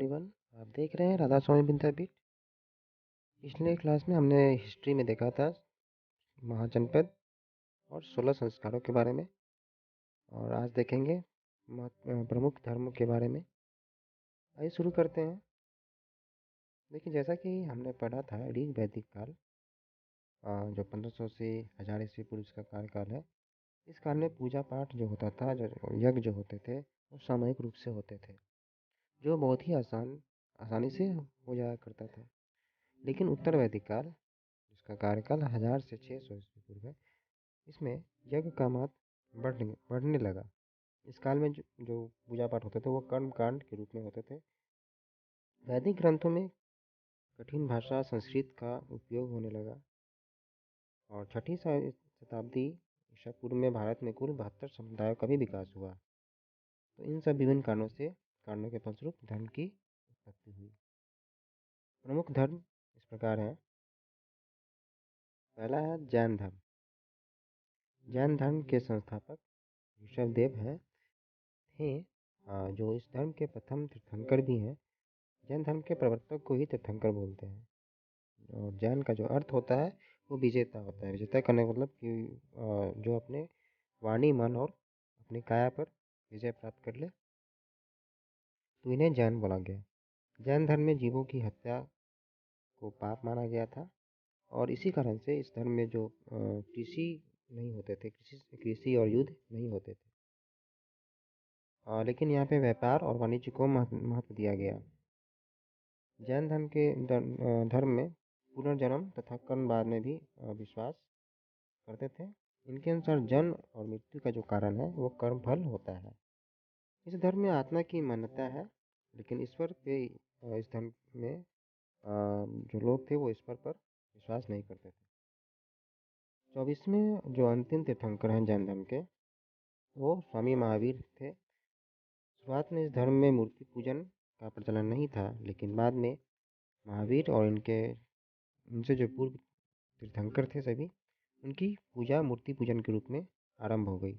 Everyone. आप देख रहे हैं राधा स्वामी विद्यापीठ। पिछले क्लास में हमने हिस्ट्री में देखा था महाजनपद और 16 संस्कारों के बारे में, और आज देखेंगे प्रमुख धर्म के बारे में। आइए शुरू करते हैं। देखिए, जैसा कि हमने पढ़ा था ऋग वैदिक काल, जो 1500 से 1000 ईस्वी पूर्व का कार्यकाल है। इस काल में पूजा पाठ जो होता था, जो यज्ञ जो होते थे, वो सामूहिक रूप से होते थे, जो बहुत ही आसानी से हो जाया करता था। लेकिन उत्तर वैदिक काल, जिसका कार्यकाल 1000 से 600 ईस्वी पूर्व है, इसमें यज्ञ का महत्व बढ़ने लगा। इस काल में जो पूजा पाठ होते थे वो कर्म कांड के रूप में होते थे। वैदिक ग्रंथों में कठिन भाषा संस्कृत का उपयोग होने लगा, और छठी शताब्दी ईसा पूर्व में भारत में कुल 72 समुदायों का भी विकास हुआ। तो इन सब विभिन्न कारणों के फलस्वरूप धर्म की उत्पत्ति हुई। प्रमुख धर्म इस प्रकार हैं। पहला है जैन धर्म। जैन धर्म के संस्थापक ऋषभदेव थे, जो इस धर्म के प्रथम तीर्थंकर भी हैं। जैन धर्म के प्रवर्तक को ही तीर्थंकर बोलते हैं। और जैन का जो अर्थ होता है वो विजेता होता है। विजेता करने का मतलब कि जो अपने वाणी, मन और अपनी काया पर विजय प्राप्त कर ले, तो इन्हें जैन बोला गया। जैन धर्म में जीवों की हत्या को पाप माना गया था, और इसी कारण से इस धर्म में जो कृषि नहीं होते थे, कृषि और युद्ध नहीं होते थे। लेकिन यहाँ पे व्यापार और वाणिज्य को महत्व दिया गया। जैन धर्म के धर्म में पुनर्जन्म तथा कर्मवाद में भी विश्वास करते थे। इनके अनुसार जन्म और मृत्यु का जो कारण है वो कर्म फल होता है। इस धर्म में आत्मा की मान्यता है, लेकिन ईश्वर पे इस धर्म में जो लोग थे वो ईश्वर पर विश्वास नहीं करते थे। 24वें जो अंतिम तीर्थंकर हैं जैन धर्म के, वो स्वामी महावीर थे। शुरुआत में इस धर्म में मूर्ति पूजन का प्रचलन नहीं था, लेकिन बाद में महावीर और इनसे जो पूर्व तीर्थंकर थे सभी, उनकी पूजा मूर्ति पूजन के रूप में आरंभ हो गई।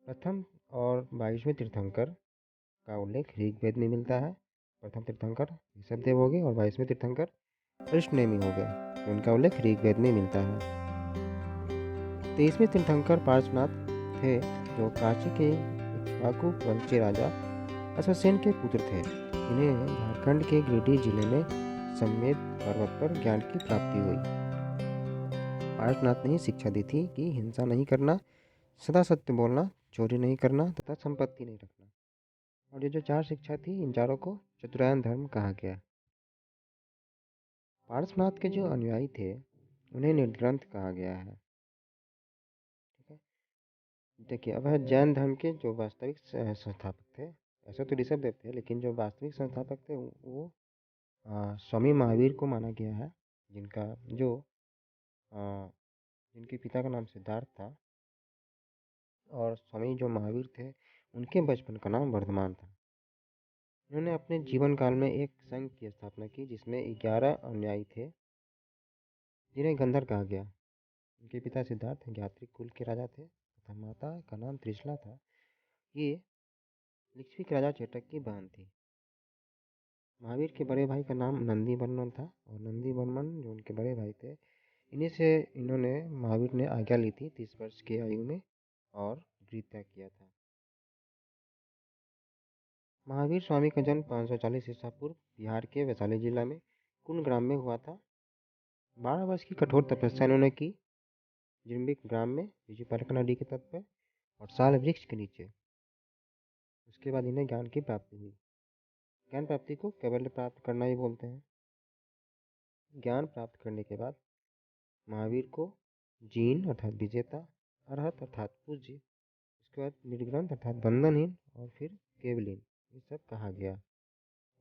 प्रथम और 22वें तीर्थंकर का उल्लेख ऋग्वेद में मिलता है। प्रथम तीर्थंकर ऋषभदेव हो गए और 22वें तीर्थंकर कृष्णनेमी हो गए, तो उनका उल्लेख ऋग्वेद में मिलता है। 23वें तीर्थंकर पार्श्वनाथ थे, जो काशी के इक्ष्वाकु वंशीय राजा अश्वसेन के पुत्र थे। इन्हें झारखंड के गिरिडीह जिले में समेत पर्वत पर ज्ञान की प्राप्ति हुई। पार्श्वनाथ ने शिक्षा दी थी कि हिंसा नहीं करना, सदा सत्य बोलना, चोरी नहीं करना तथा संपत्ति नहीं रखना। और ये जो 4 शिक्षा थी, इन चारों को चतुरायन धर्म कहा गया। पार्श्वनाथ के जो अनुयायी थे उन्हें निर्ग्रंथ कहा गया है। ठीक है, देखिए, अब है जैन धर्म के जो वास्तविक संस्थापक थे। ऐसे तो ऋषभदेव थे, लेकिन जो वास्तविक संस्थापक थे वो स्वामी महावीर को माना गया है, जिनके पिता का नाम सिद्धार्थ था। और स्वामी जो महावीर थे, उनके बचपन का नाम वर्धमान था। उन्होंने अपने जीवन काल में एक संघ की स्थापना की, जिसमें 11 अनुयायी थे, जिन्हें गंधर कहा गया। उनके पिता सिद्धार्थ ज्ञात्री कुल के राजा थे तथा माता का नाम त्रिशला था। ये लिच्छवी के राजा चेटक की बहन थी। महावीर के बड़े भाई का नाम नंदी वर्मन था, और नंदी वर्मन जो उनके बड़े भाई थे, इन्होंने महावीर ने आज्ञा ली थी 30 वर्ष की आयु में, और गृह त्याग किया था। महावीर स्वामी का जन्म 540 ईसा पूर्व बिहार के वैशाली जिला में कुंड ग्राम में हुआ था। 12 वर्ष की कठोर तपस्या इन्होंने की जिम्बिक ग्राम में विजयपालक नदी के तट पर और साल वृक्ष के नीचे। उसके बाद इन्हें ज्ञान की प्राप्ति हुई। ज्ञान प्राप्ति को कैवल्य प्राप्त करना ही बोलते हैं। ज्ञान प्राप्त करने के बाद महावीर को जीन अर्थात विजेता, अरहत अर्थात पूज्य, उसके बाद निर्ग्रंथ अर्थात बंधनहीन, और फिर केवलीन, ये सब कहा गया।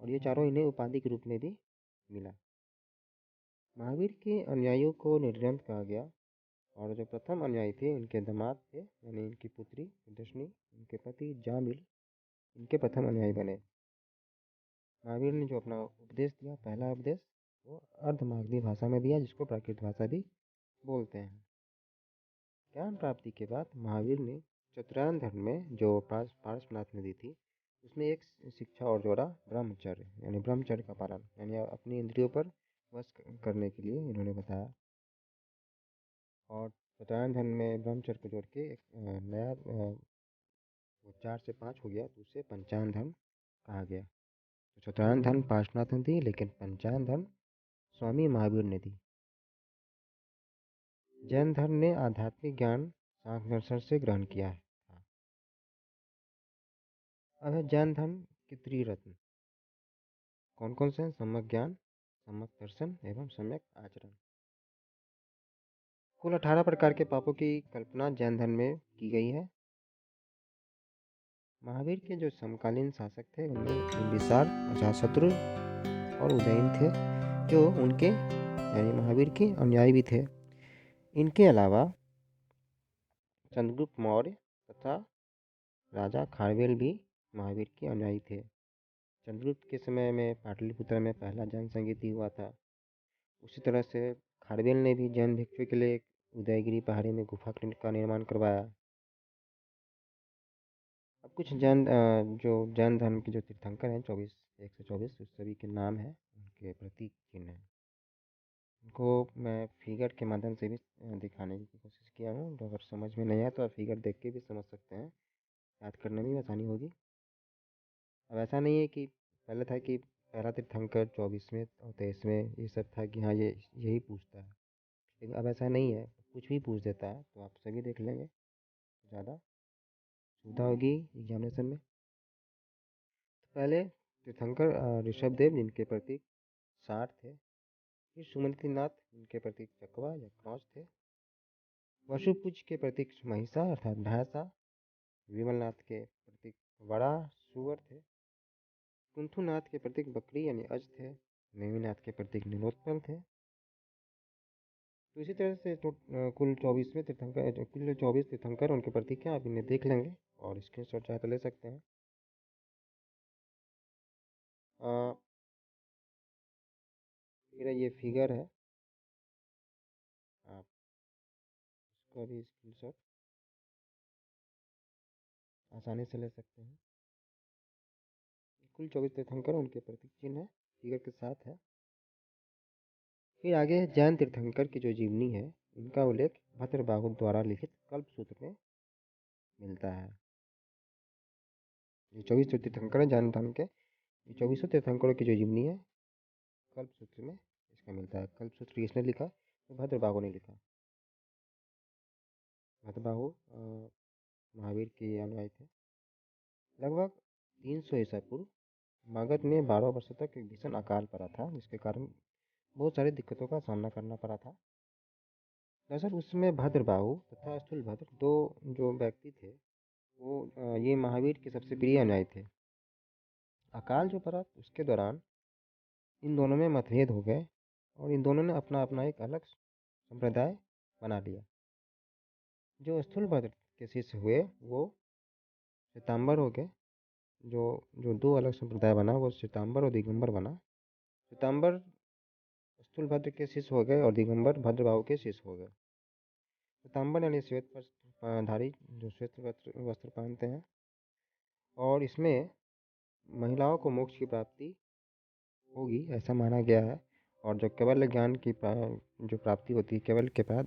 और ये चारों इन्हें उपाधि के रूप में भी मिला। महावीर के अनुयायियों को निर्ग्रंथ कहा गया, और जो प्रथम अनुयायी थे उनके दामाद थे, यानी इनकी पुत्री दशनी, उनके पति जामिल इनके प्रथम अनुयायी बने। महावीर ने जो अपना उपदेश दिया, पहला उपदेश, वो अर्धमागधी भाषा में दिया, जिसको प्राकृत भाषा भी बोलते हैं। ज्ञान प्राप्ति के बाद महावीर ने चतुरायन धर्म में जो पार्श्वनाथ ने दी थी, उसमें एक शिक्षा और जोड़ा, ब्रह्मचर्य यानी ब्रह्मचर्य का पालन, यानी अपनी इंद्रियों पर वश करने के लिए इन्होंने बताया। और चतुरायन धर्म में ब्रह्मचर्य को जोड़ के एक नया वो 4 से 5 हो गया, तो उसे पंचायन धर्म कहा गया। तो चतुरायन धर्म पार्श्वनाथ ने दी, लेकिन पंचायन धर्म स्वामी महावीर ने दी। जैन धर्म ने आध्यात्मिक ज्ञान सांख्य दर्शन से ग्रहण किया है। अब है जैन धर्म के त्रिरत्न। कौन कौन से हैं? सम्यक ज्ञान, सम्यक दर्शन एवं सम्यक आचरण। कुल 18 प्रकार के पापों की कल्पना जैन धर्म में की गई है। महावीर के जो समकालीन शासक थे उनमें बिंबिसार, अजातशत्रु और उदयन थे, जो उनके यानी महावीर के अनुयायी भी थे। इनके अलावा चंद्रगुप्त मौर्य तथा राजा खारवेल भी महावीर के अनुयायी थे। चंद्रगुप्त के समय में पाटलिपुत्र में पहला जैन संगीति हुआ था। उसी तरह से खारवेल ने भी जैन भिक्षु के लिए उदयगिरी पहाड़ी में गुफा का निर्माण करवाया। अब कुछ जो जैन धर्म के जो तीर्थंकर हैं 124 उस सभी के नाम हैं, उनके प्रतीक चिन्ह हैं। उनको मैं फिगर के माध्यम से भी दिखाने की कोशिश किया हूँ। तो अगर समझ में नहीं आया तो आप फिगर देख के भी समझ सकते हैं, याद करने में भी आसानी होगी। अब ऐसा नहीं है कि पहले था कि पहला तीर्थंकर 24वें और 23वें ये सब था कि हाँ ये यही पूछता है, लेकिन अब ऐसा नहीं है, कुछ भी पूछ देता है। तो आप सभी देख लेंगे, ज़्यादा सुविधा होगी एग्जामिनेशन में। तो पहले तीर्थंकर ऋषभदेव, जिनके प्रतीक सार थे। फिर सुमंत्रीनाथ, जिनके प्रतीक चकवा या क्रॉस थे। वसुपूज के प्रतीक महिषा अर्थात भैंसा। विमलनाथ के प्रतीक बड़ा सुअर थे। कुंथुनाथ के प्रतीक बकरी यानी अज थे। नेमिनाथ के प्रतीक नीलोत्पल थे। तो इसी तरह से कुल 24 तीर्थंकर उनके प्रतीक हैं, आप इन्हें देख लेंगे और स्क्रीनशॉट चाहे तो ले सकते हैं। मेरा ये फिगर है, आप इसका भी स्क्रीनशॉट आसानी से ले सकते हैं। कुल 24 तीर्थंकर उनके प्रतीक चिन्ह है, फिगर के साथ है। फिर आगे जैन तीर्थंकर की जो जीवनी है, इनका उल्लेख भद्रबाहु द्वारा लिखित कल्पसूत्र में मिलता है। ये 24 तीर्थंकर जैन धर्म के, ये 24 तीर्थंकरों की जो जीवनी है कल्पसूत्र में इसका मिलता है। कल्पसूत्र किसने लिखा? तो भद्रबाहु ने लिखा। भद्रबाहु महावीर के अनुयायी थे। लगभग 300 ईसा पूर्व मगध में 12 वर्षों तक एक भीषण अकाल पड़ा था, जिसके कारण बहुत सारी दिक्कतों का सामना करना पड़ा था। दरअसल उसमें भद्रबाहु तथा स्थूलभद्र दो जो व्यक्ति थे, वो ये महावीर के सबसे प्रिय अनुयायी थे। अकाल जो पड़ा उसके दौरान इन दोनों में मतभेद हो गए और इन दोनों ने अपना अपना एक अलग संप्रदाय बना लिया। जो स्थूलभद्र के शिष्य हुए वो श्वेतांबर हो गए। जो जो दो अलग संप्रदाय बना वो श्वेतांबर और दिगंबर बना। श्वेतांबर स्थूलभद्र के शिष्य हो गए और दिगंबर भद्रबाहु के शिष्य हो गए। श्वेतांबर यानी श्वेत वस्त्रधारी, जो श्वेत वस्त्र पहनते हैं, और इसमें महिलाओं को मोक्ष की प्राप्ति होगी ऐसा माना गया है। और जो केवल ज्ञान की जो प्राप्ति होती है केवल के बाद